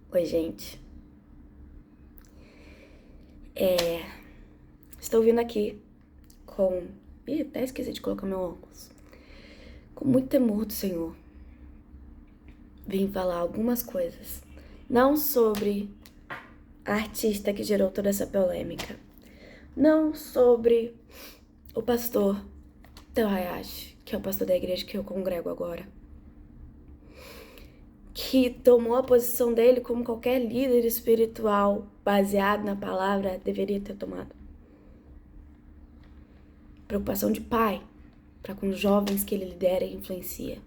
Oi, gente. Estou vindo aqui com... até esqueci de colocar meu óculos. Com muito temor do Senhor. Vim falar algumas coisas. Não sobre a artista que gerou toda essa polêmica. Não sobre o pastor Theo Hayashi, que é o pastor da igreja que eu congrego agora. Que tomou a posição dele como qualquer líder espiritual baseado na palavra deveria ter tomado. Preocupação de pai para com os jovens que ele lidera e influencia.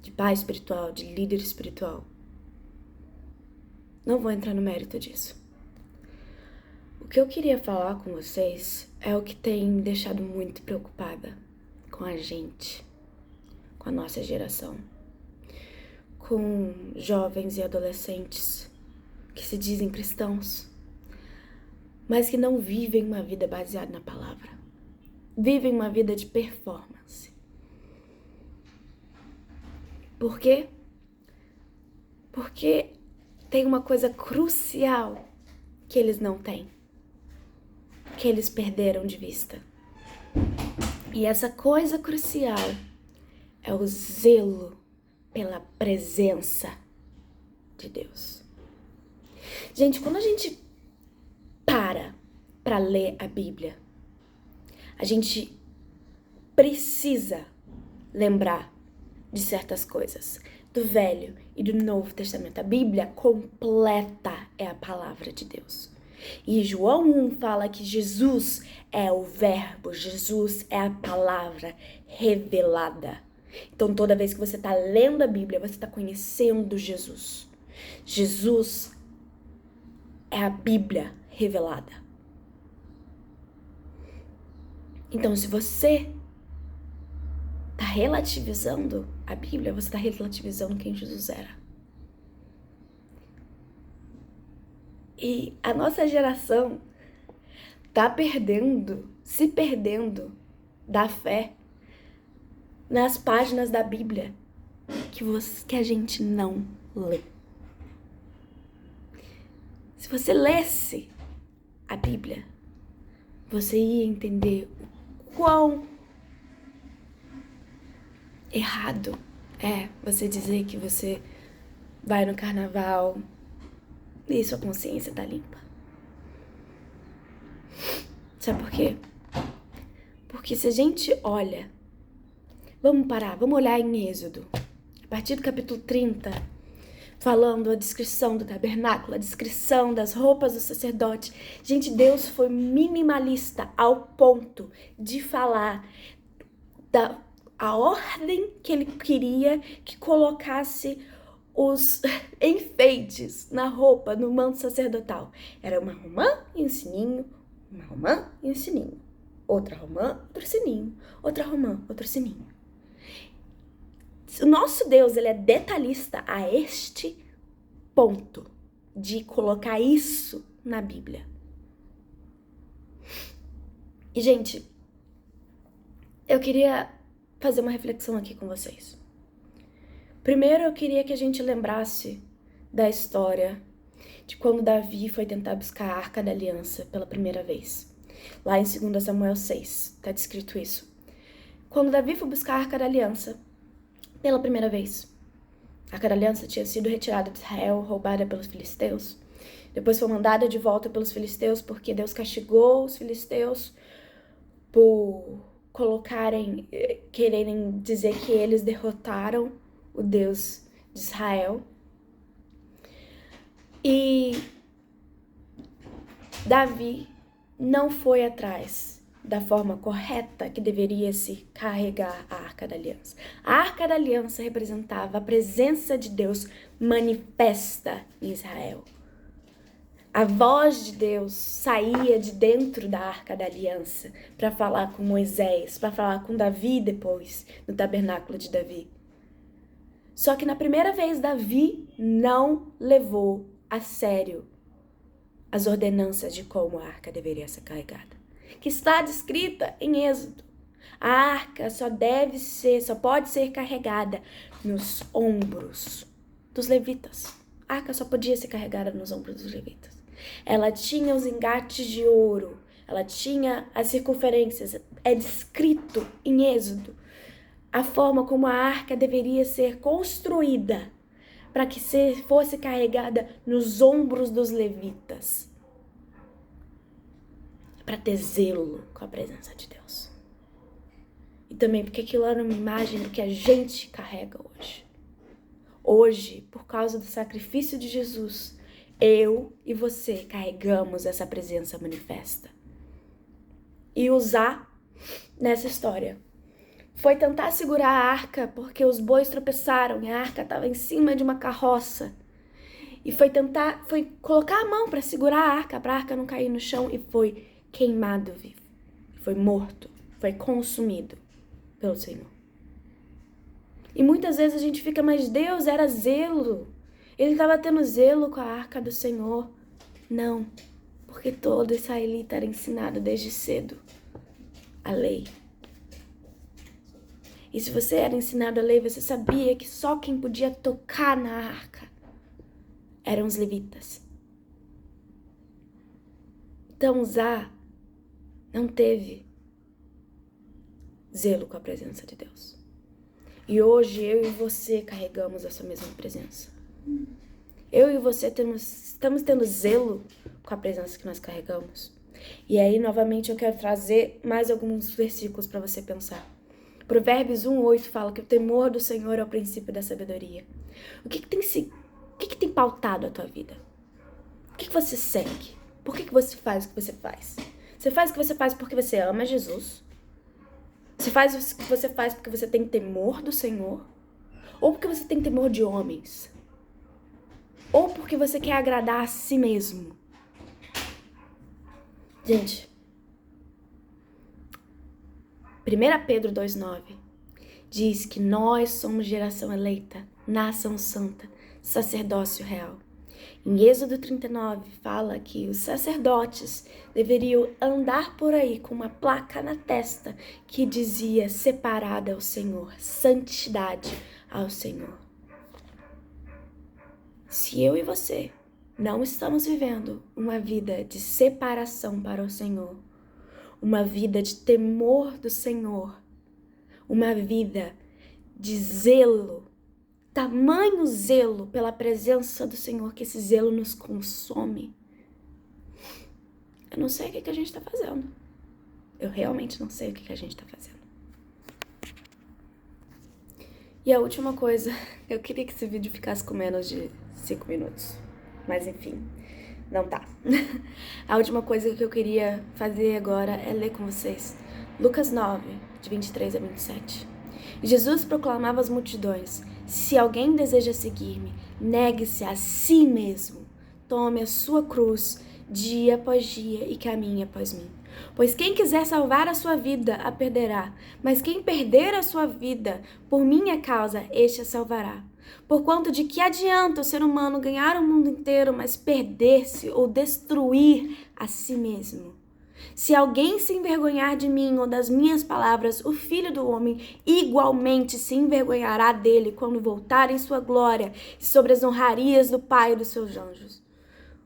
De pai espiritual, de líder espiritual. Não vou entrar no mérito disso. O que eu queria falar com vocês é o que tem me deixado muito preocupada com a gente, com a nossa geração, com jovens e adolescentes que se dizem cristãos, mas que não vivem uma vida baseada na palavra. Vivem uma vida de performance. Por quê? Porque tem uma coisa crucial que eles não têm, que eles perderam de vista. E essa coisa crucial é o zelo pela presença de Deus. Gente, quando a gente para ler a Bíblia, a gente precisa lembrar de certas coisas, do Velho e do Novo Testamento. A Bíblia completa é a palavra de Deus. E João 1 fala que Jesus é o verbo, Jesus é a palavra revelada. Então toda vez que você está lendo a Bíblia, você está conhecendo Jesus. Jesus é a Bíblia revelada. Então se você está relativizando a Bíblia, você está relativizando quem Jesus era. E a nossa geração está se perdendo da fé nas páginas da Bíblia que a gente não lê. Se você lesse a Bíblia, você ia entender o quão errado é você dizer que você vai no carnaval e sua consciência tá limpa. Sabe por quê? Porque se a gente olha, vamos olhar em Êxodo, a partir do capítulo 30, falando a descrição do tabernáculo, a descrição das roupas do sacerdote. Gente, Deus foi minimalista ao ponto de falar a ordem que ele queria que colocasse os enfeites na roupa, no manto sacerdotal. Era uma romã e um sininho, uma romã e um sininho. Outra romã, outro sininho. Outra romã, outro sininho. O nosso Deus, ele é detalhista a este ponto de colocar isso na Bíblia. E, gente, eu queria fazer uma reflexão aqui com vocês. Primeiro, eu queria que a gente lembrasse da história de quando Davi foi tentar buscar a Arca da Aliança pela primeira vez. Lá em 2 Samuel 6, está descrito isso. Quando Davi foi buscar a Arca da Aliança pela primeira vez, a Arca da Aliança tinha sido retirada de Israel, roubada pelos filisteus. Depois foi mandada de volta pelos filisteus porque Deus castigou os filisteus por quererem dizer que eles derrotaram o Deus de Israel. E Davi não foi atrás da forma correta que deveria se carregar a Arca da Aliança. A Arca da Aliança representava a presença de Deus manifesta em Israel. A voz de Deus saía de dentro da Arca da Aliança para falar com Moisés, para falar com Davi depois, no tabernáculo de Davi. Só que na primeira vez, Davi não levou a sério as ordenanças de como a arca deveria ser carregada, que está descrita em Êxodo. A arca só pode ser carregada nos ombros dos levitas. A arca só podia ser carregada nos ombros dos levitas. Ela tinha os engates de ouro, ela tinha as circunferências. É descrito em Êxodo a forma como a arca deveria ser construída para que fosse carregada nos ombros dos levitas, para ter zelo com a presença de Deus. E também porque aquilo era uma imagem do que a gente carrega hoje. Hoje, por causa do sacrifício de Jesus, eu e você carregamos essa presença manifesta. E usar nessa história foi tentar segurar a arca porque os bois tropeçaram e a arca estava em cima de uma carroça. E foi colocar a mão para segurar a arca não cair no chão, e foi queimado vivo. Foi morto, foi consumido pelo Senhor. E muitas vezes a gente fica, mas Deus era zelo. Ele estava tendo zelo com a arca do Senhor. Não, porque todo israelita era ensinado desde cedo a lei. E se você era ensinado a lei, você sabia que só quem podia tocar na arca eram os levitas. Então Uzá não teve zelo com a presença de Deus. E hoje eu e você carregamos essa mesma presença. Eu e você estamos tendo zelo com a presença que nós carregamos. E aí, novamente, eu quero trazer mais alguns versículos para você pensar. Provérbios 1:8 fala que o temor do Senhor é o princípio da sabedoria. O que tem pautado a tua vida? O que você segue? Por que você faz o que você faz? Você faz o que você faz porque você ama Jesus? Você faz o que você faz porque você tem temor do Senhor? Ou porque você tem temor de homens? Ou porque você quer agradar a si mesmo? Gente, 1 Pedro 2:9 diz que nós somos geração eleita, nação santa, sacerdócio real. Em Êxodo 39 fala que os sacerdotes deveriam andar por aí com uma placa na testa que dizia separada ao Senhor, santidade ao Senhor. Se eu e você não estamos vivendo uma vida de separação para o Senhor, uma vida de temor do Senhor, uma vida de zelo, tamanho zelo pela presença do Senhor, que esse zelo nos consome, eu não sei o que a gente está fazendo. Eu realmente não sei o que a gente está fazendo. E a última coisa, eu queria que esse vídeo ficasse com menos de 5 minutos. Mas enfim, não tá. A última coisa que eu queria fazer agora é ler com vocês Lucas 9, de 23 a 27. Jesus proclamava às multidões: se alguém deseja seguir-me, negue-se a si mesmo, tome a sua cruz dia após dia e caminhe após mim. Pois quem quiser salvar a sua vida, a perderá. Mas quem perder a sua vida por minha causa, este a salvará. Porquanto de que adianta o ser humano ganhar o mundo inteiro, mas perder-se ou destruir a si mesmo? Se alguém se envergonhar de mim ou das minhas palavras, o Filho do Homem igualmente se envergonhará dele quando voltar em sua glória e sobre as honrarias do Pai e dos seus anjos.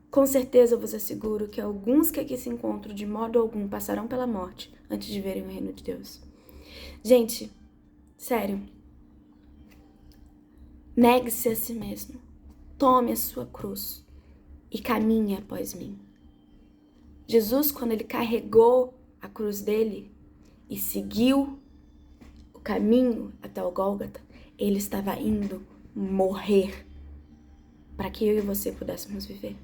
Com certeza eu vos asseguro que alguns que aqui se encontram de modo algum passarão pela morte antes de verem o reino de Deus. Gente, sério, negue-se a si mesmo, tome a sua cruz e caminhe após mim. Jesus, quando ele carregou a cruz dele e seguiu o caminho até o Gólgota, ele estava indo morrer para que eu e você pudéssemos viver.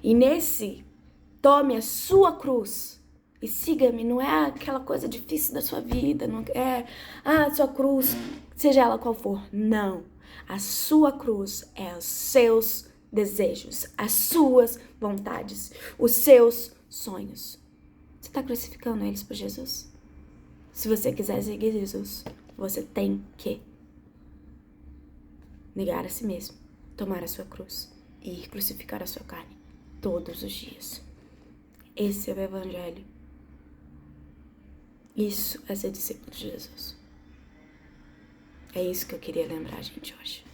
E nesse, tome a sua cruz e siga-me, não é aquela coisa difícil da sua vida, não é, a sua cruz, seja ela qual for, não. A sua cruz é os seus desejos, as suas vontades, os seus sonhos. Você está crucificando eles por Jesus? Se você quiser seguir Jesus, você tem que negar a si mesmo, tomar a sua cruz e ir crucificar a sua carne todos os dias. Esse é o Evangelho. Isso é ser discípulo de Jesus. É isso que eu queria lembrar a gente hoje.